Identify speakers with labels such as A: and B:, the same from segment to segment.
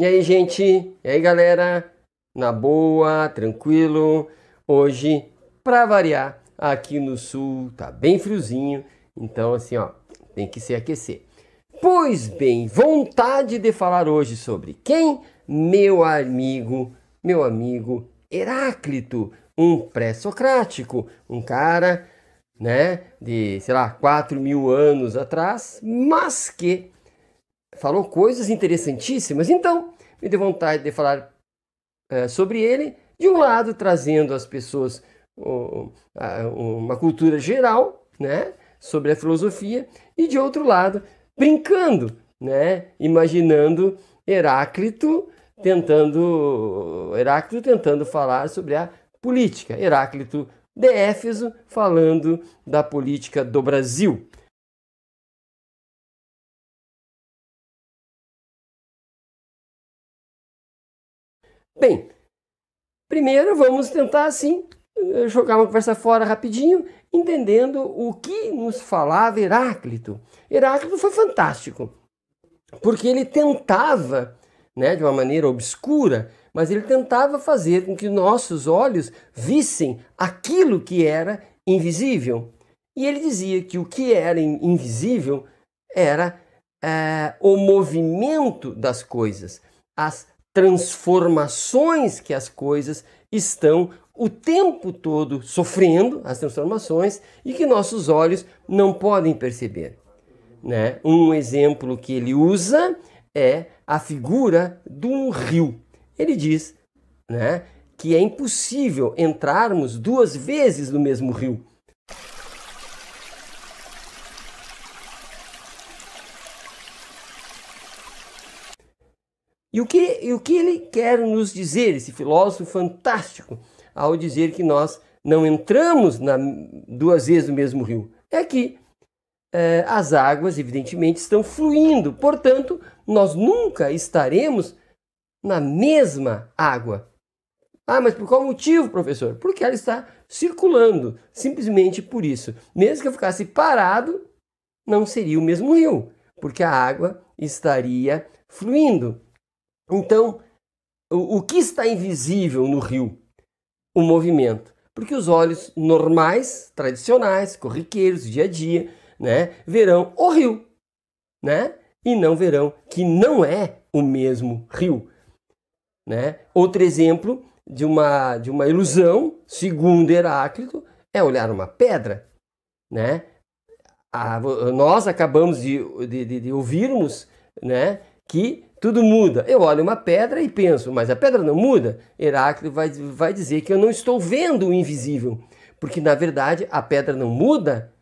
A: E aí, gente? E aí, galera? Na boa, tranquilo? Hoje, para variar, aqui no sul tá bem friozinho, então assim, ó, tem que se aquecer. Pois bem, vontade de falar hoje sobre quem? Meu amigo Heráclito, um pré-socrático, um cara, né, de, sei lá, 4.000 anos atrás, mas que falou coisas interessantíssimas. Então, me deu vontade de falar sobre ele, de um lado trazendo às pessoas uma cultura geral, né, sobre a filosofia, e de outro lado brincando, né, imaginando Heráclito tentando falar sobre a política, Heráclito de Éfeso falando da política do Brasil. Bem, primeiro vamos tentar assim jogar uma conversa fora rapidinho, entendendo o que nos falava Heráclito. Heráclito foi fantástico, porque ele tentava, né, de uma maneira obscura, mas ele tentava fazer com que nossos olhos vissem aquilo que era invisível. E ele dizia que o que era invisível era o movimento das coisas, as transformações que as coisas estão o tempo todo sofrendo, as transformações, e que nossos olhos não podem perceber. Né? Um exemplo que ele usa é a figura de um rio. Ele diz, né, que é impossível entrarmos duas vezes no mesmo rio. E o que ele quer nos dizer, esse filósofo fantástico, ao dizer que nós não entramos duas vezes no mesmo rio? É que as águas, evidentemente, estão fluindo, portanto, nós nunca estaremos na mesma água. Ah, mas por qual motivo, professor? Porque ela está circulando, simplesmente por isso. Mesmo que eu ficasse parado, não seria o mesmo rio, porque a água estaria fluindo. Então, o que está invisível no rio? O movimento. Porque os olhos normais, tradicionais, corriqueiros, dia a dia, né, verão o rio, né? E não verão que não é o mesmo rio, né? Outro exemplo de uma ilusão, segundo Heráclito, é olhar uma pedra, né? Nós acabamos de ouvirmos, né, que tudo muda. Eu olho uma pedra e penso, mas a pedra não muda? Heráclito vai dizer que eu não estou vendo o invisível, porque na verdade a pedra não muda,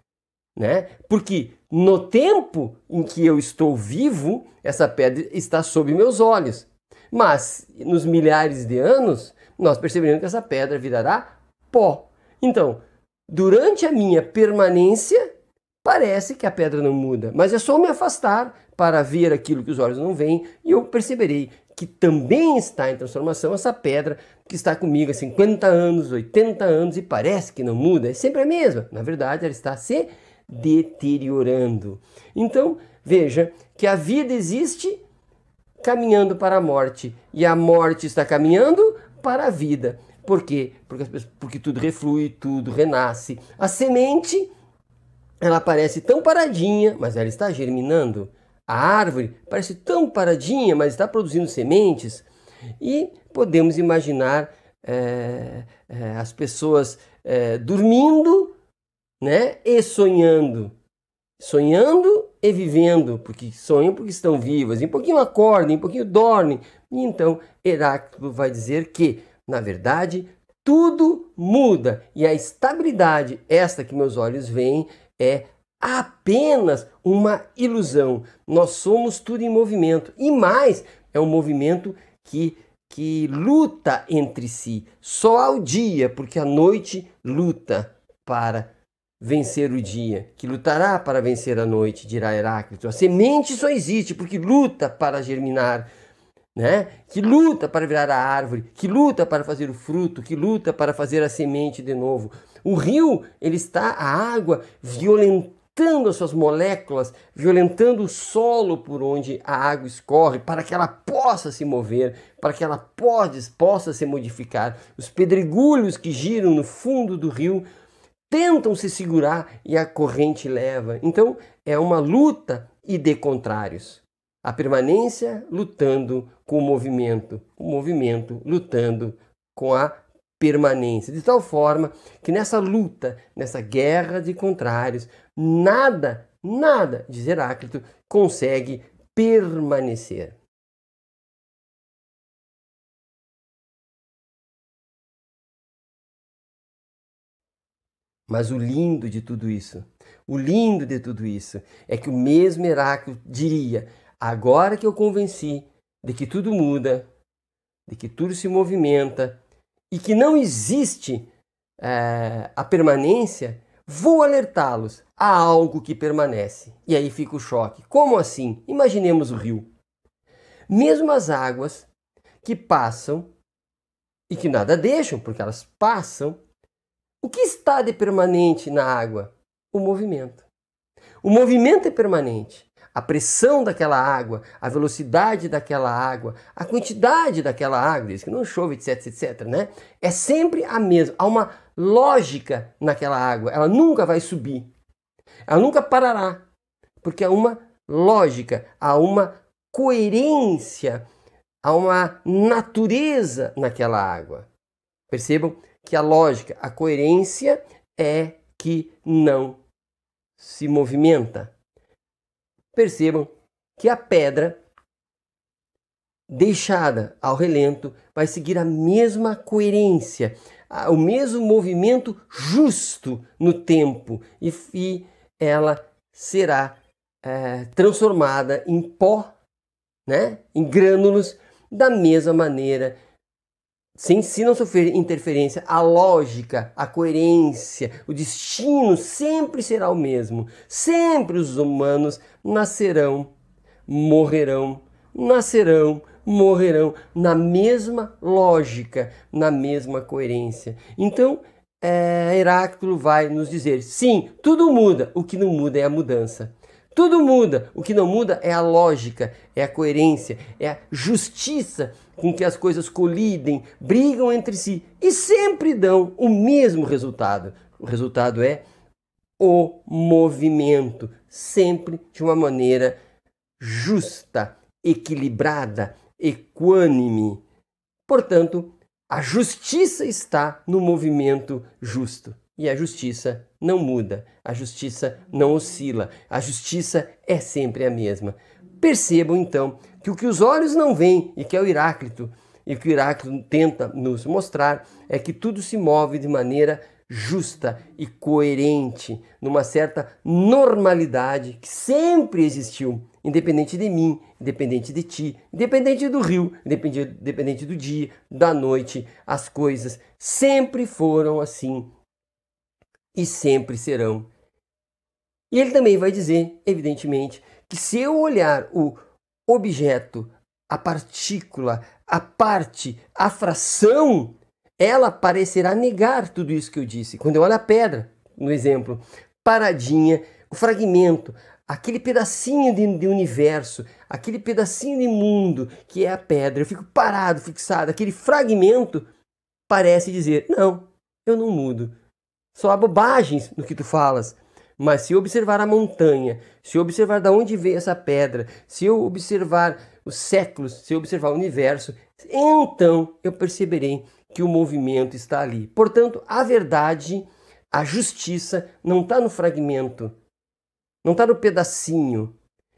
A: né? Porque no tempo em que eu estou vivo, essa pedra está sob meus olhos. Mas nos milhares de anos, nós perceberemos que essa pedra virará pó. Então, durante a minha permanência, parece que a pedra não muda, mas é só me afastar para ver aquilo que os olhos não veem e eu perceberei que também está em transformação essa pedra que está comigo há 50 anos, 80 anos e parece que não muda, é sempre a mesma. Na verdade, ela está se deteriorando. Então, veja que a vida existe caminhando para a morte e a morte está caminhando para a vida. Por quê? Porque tudo reflui, tudo renasce. A semente, ela parece tão paradinha, mas ela está germinando. A árvore parece tão paradinha, mas está produzindo sementes. E podemos imaginar as pessoas dormindo, né, e sonhando. Sonhando e vivendo, porque sonham porque estão vivas. E um pouquinho acordam, um pouquinho dormem. E então Heráclito vai dizer que, na verdade, tudo muda. E a estabilidade, esta que meus olhos veem, é apenas uma ilusão. Nós somos tudo em movimento. E mais, é um movimento que luta entre si. Só ao dia, porque a noite luta para vencer o dia, que lutará para vencer a noite, dirá Heráclito. A semente só existe porque luta para germinar, né? Que luta para virar a árvore, que luta para fazer o fruto, que luta para fazer a semente de novo. O rio, ele está, a água, violentando violentando as suas moléculas, violentando o solo por onde a água escorre, para que ela possa se mover, para que ela possa se modificar. Os pedregulhos que giram no fundo do rio tentam se segurar e a corrente leva. Então, é uma luta e de contrários. A permanência lutando com o movimento lutando com a permanência. De tal forma que nessa luta, nessa guerra de contrários, nada, diz Heráclito, consegue permanecer. Mas o lindo de tudo isso é que o mesmo Heráclito diria: agora que eu convenci de que tudo muda, de que tudo se movimenta e que não existe a permanência, vou alertá-los a algo que permanece. E aí fica o choque. Como assim? Imaginemos o rio. Mesmo as águas que passam e que nada deixam, porque elas passam, o que está de permanente na água? O movimento. O movimento é permanente. A pressão daquela água, a velocidade daquela água, a quantidade daquela água, diz que não chove, etc, né? É sempre a mesma. Há uma lógica naquela água. Ela nunca vai subir. Ela nunca parará. Porque há uma lógica, há uma coerência, há uma natureza naquela água. Percebam que a lógica, a coerência é que não se movimenta. Percebam que a pedra deixada ao relento vai seguir a mesma coerência, o mesmo movimento justo no tempo e ela será transformada em pó, né, em grânulos, da mesma maneira, se não sofrer interferência. A lógica, a coerência, o destino sempre será o mesmo. Sempre os humanos nascerão, morrerão, na mesma lógica, na mesma coerência. Então, Heráclito vai nos dizer: sim, tudo muda, o que não muda é a mudança. Tudo muda, o que não muda é a lógica, é a coerência, é a justiça com que as coisas colidem, brigam entre si e sempre dão o mesmo resultado. O resultado é o movimento, sempre de uma maneira justa, equilibrada, equânime. Portanto, a justiça está no movimento justo. E a justiça não muda, a justiça não oscila, a justiça é sempre a mesma. Percebam então que o que os olhos não veem, e que é o Heráclito, e que o Heráclito tenta nos mostrar, é que tudo se move de maneira justa e coerente, numa certa normalidade que sempre existiu, independente de mim, independente de ti, independente do rio, independente do dia, da noite. As coisas sempre foram assim e sempre serão. E ele também vai dizer, evidentemente, que se eu olhar o objeto, a partícula, a parte, a fração, ela parecerá negar tudo isso que eu disse. Quando eu olho a pedra, no exemplo, paradinha, o fragmento, aquele pedacinho de universo, aquele pedacinho de mundo que é a pedra, eu fico parado, fixado, aquele fragmento parece dizer: não, eu não mudo. Só há bobagens no que tu falas. Mas se eu observar a montanha, se eu observar de onde veio essa pedra, se eu observar os séculos, se eu observar o universo, então eu perceberei que o movimento está ali. Portanto, a verdade, a justiça não está no fragmento, não está no pedacinho,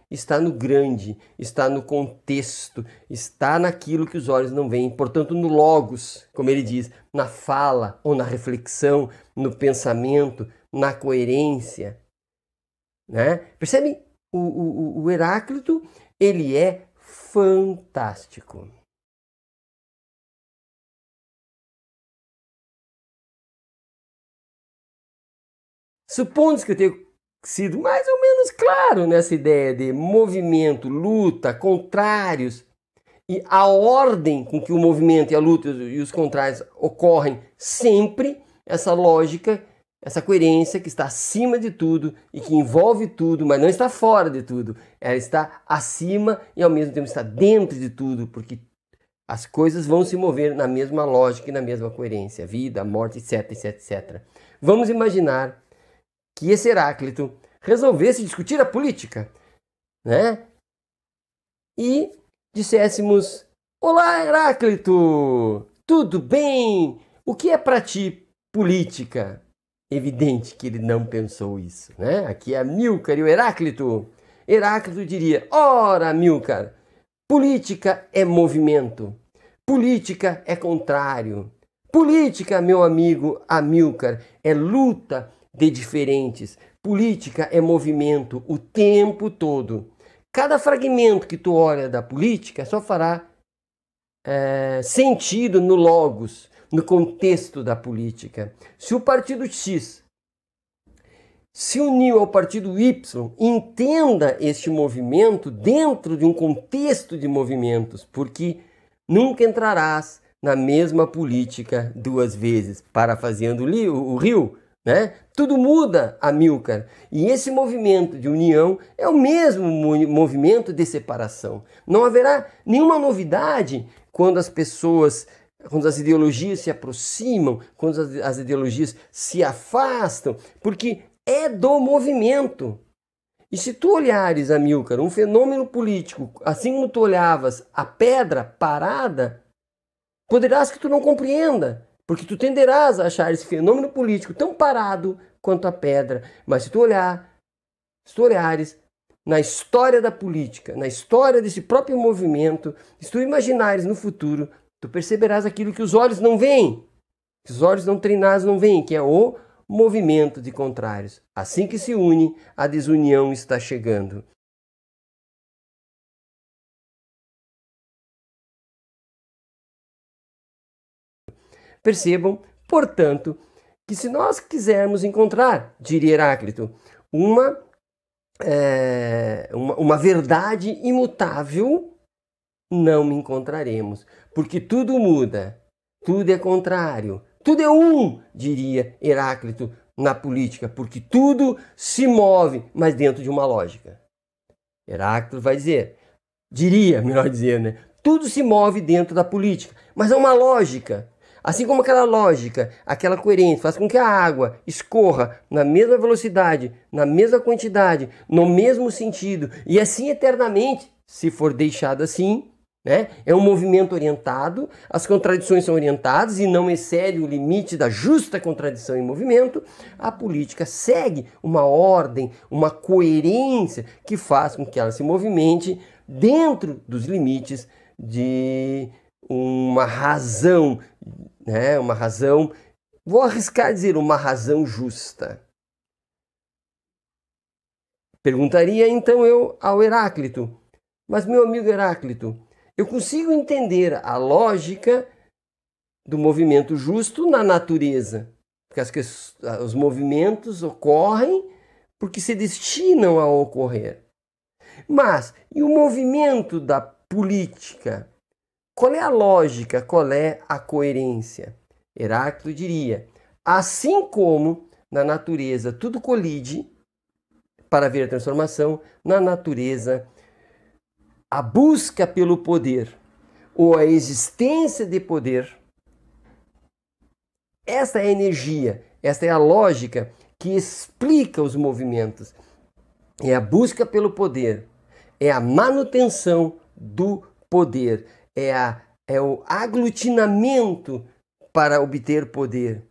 A: está no grande, está no contexto, está naquilo que os olhos não veem. Portanto, no logos, como ele diz, na fala ou na reflexão, no pensamento, na coerência. Né? Percebem? O Heráclito, ele é fantástico. Supondo que eu tenha sido mais ou menos claro nessa ideia de movimento, luta, contrários, e a ordem com que o movimento e a luta e os contrários ocorrem sempre, essa lógica Essa coerência que está acima de tudo e que envolve tudo, mas não está fora de tudo. Ela está acima e ao mesmo tempo está dentro de tudo, porque as coisas vão se mover na mesma lógica e na mesma coerência. Vida, morte, etc, etc, etc. Vamos imaginar que esse Heráclito resolvesse discutir a política, né? E disséssemos: olá, Heráclito! Tudo bem? O que é para ti política? Evidente que ele não pensou isso, né? Aqui é Amílcar e o Heráclito. Heráclito diria: ora, Amílcar, política é movimento. Política é contrário. Política, meu amigo Amílcar, é luta de diferentes. Política é movimento o tempo todo. Cada fragmento que tu olha da política só fará sentido no logos, no contexto da política. Se o partido X se uniu ao partido Y, entenda este movimento dentro de um contexto de movimentos, porque nunca entrarás na mesma política duas vezes, parafraseando o Rio, né? Tudo muda, Amílcar, e esse movimento de união é o mesmo movimento de separação. Não haverá nenhuma novidade quando as ideologias se aproximam, quando as ideologias se afastam, porque é do movimento. E se tu olhares, Amílcar, um fenômeno político, assim como tu olhavas a pedra parada, poderás que tu não compreenda, porque tu tenderás a achar esse fenômeno político tão parado quanto a pedra. Mas se tu olhares na história da política, na história desse próprio movimento, se tu imaginares no futuro, tu perceberás aquilo que os olhos não veem, que os olhos não treinados não veem, que é o movimento de contrários. Assim que se une, a desunião está chegando. Percebam, portanto, que se nós quisermos encontrar, diria Heráclito, uma verdade imutável, não encontraremos, porque tudo muda, tudo é contrário, tudo é um, diria Heráclito na política, porque tudo se move, mas dentro de uma lógica. Heráclito vai diria, melhor dizer, né? Tudo se move dentro da política, mas é uma lógica. Assim como aquela lógica, aquela coerência faz com que a água escorra na mesma velocidade, na mesma quantidade, no mesmo sentido e assim eternamente, se for deixado assim, né? É um movimento orientado, as contradições são orientadas e não excede o limite da justa contradição em movimento. A política segue uma ordem, uma coerência que faz com que ela se movimente dentro dos limites de uma razão, né? Uma razão, vou arriscar dizer, uma razão justa. Perguntaria então eu ao Heráclito: mas meu amigo Heráclito, eu consigo entender a lógica do movimento justo na natureza, porque os movimentos ocorrem porque se destinam a ocorrer. Mas e o movimento da política? Qual é a lógica? Qual é a coerência? Heráclito diria: assim como na natureza tudo colide para haver a transformação, na natureza a busca pelo poder ou a existência de poder, esta é a energia, esta é a lógica que explica os movimentos. É a busca pelo poder, é a manutenção do poder, é o aglutinamento para obter poder,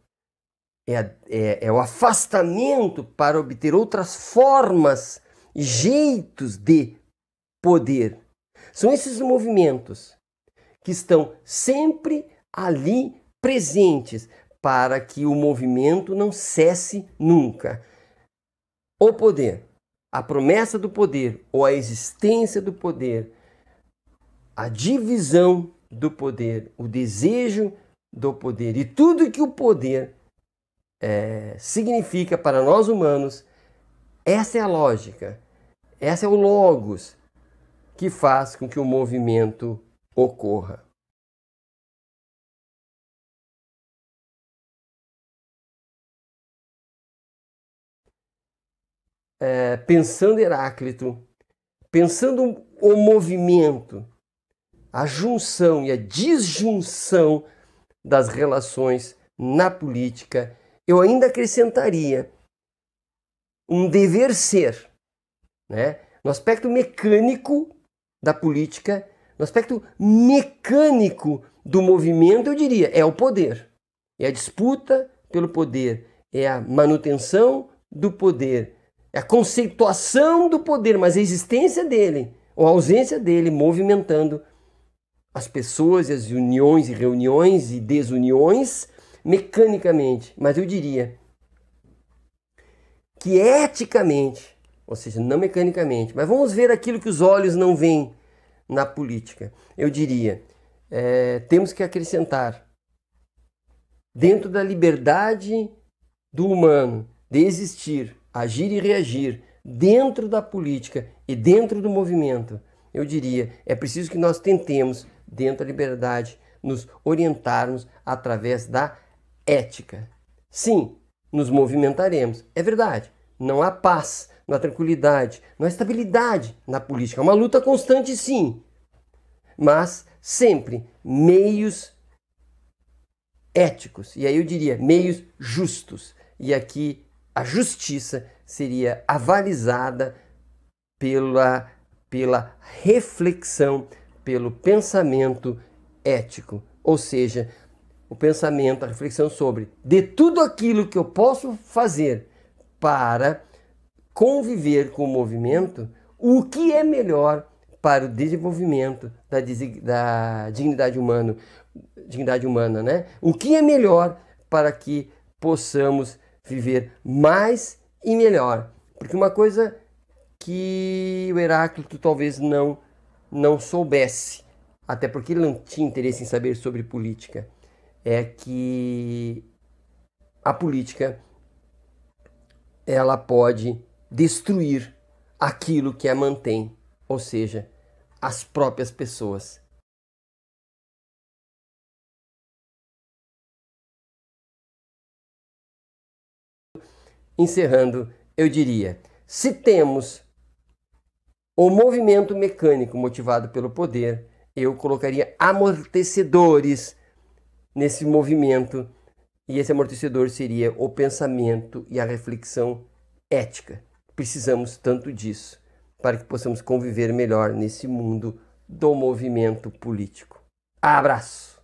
A: é o afastamento para obter outras formas e jeitos de poder. São esses movimentos que estão sempre ali presentes para que o movimento não cesse nunca. O poder, a promessa do poder ou a existência do poder, a divisão do poder, o desejo do poder e tudo que o poder significa para nós humanos, essa é a lógica, essa é o logos que faz com que o movimento ocorra. pensando Heráclito, pensando o movimento, a junção e a disjunção das relações na política, eu ainda acrescentaria um dever ser, né? No aspecto mecânico da política, no aspecto mecânico do movimento, eu diria, é o poder. É a disputa pelo poder, é a manutenção do poder, é a conceituação do poder, mas a existência dele, ou a ausência dele, movimentando as pessoas, as uniões e reuniões e desuniões mecanicamente. Mas eu diria que eticamente, ou seja, não mecanicamente, mas vamos ver aquilo que os olhos não veem na política. Eu diria, temos que acrescentar, dentro da liberdade do humano, de existir, agir e reagir, dentro da política e dentro do movimento, eu diria, é preciso que nós tentemos, dentro da liberdade, nos orientarmos através da ética. Sim, nos movimentaremos, é verdade. Não há paz, não há tranquilidade, não há estabilidade na política. É uma luta constante, sim, mas sempre meios éticos, e aí eu diria meios justos. E aqui a justiça seria avalizada pela reflexão, pelo pensamento ético, ou seja, o pensamento, a reflexão sobre de tudo aquilo que eu posso fazer para conviver com o movimento, o que é melhor para o desenvolvimento da dignidade humana, né? O que é melhor para que possamos viver mais e melhor? Porque uma coisa que o Heráclito talvez não soubesse, até porque ele não tinha interesse em saber sobre política, é que a política ela pode destruir aquilo que a mantém, ou seja, as próprias pessoas. Encerrando, eu diria, se temos o movimento mecânico motivado pelo poder, eu colocaria amortecedores nesse movimento, e esse amortecedor seria o pensamento e a reflexão ética. Precisamos tanto disso para que possamos conviver melhor nesse mundo do movimento político. Abraço!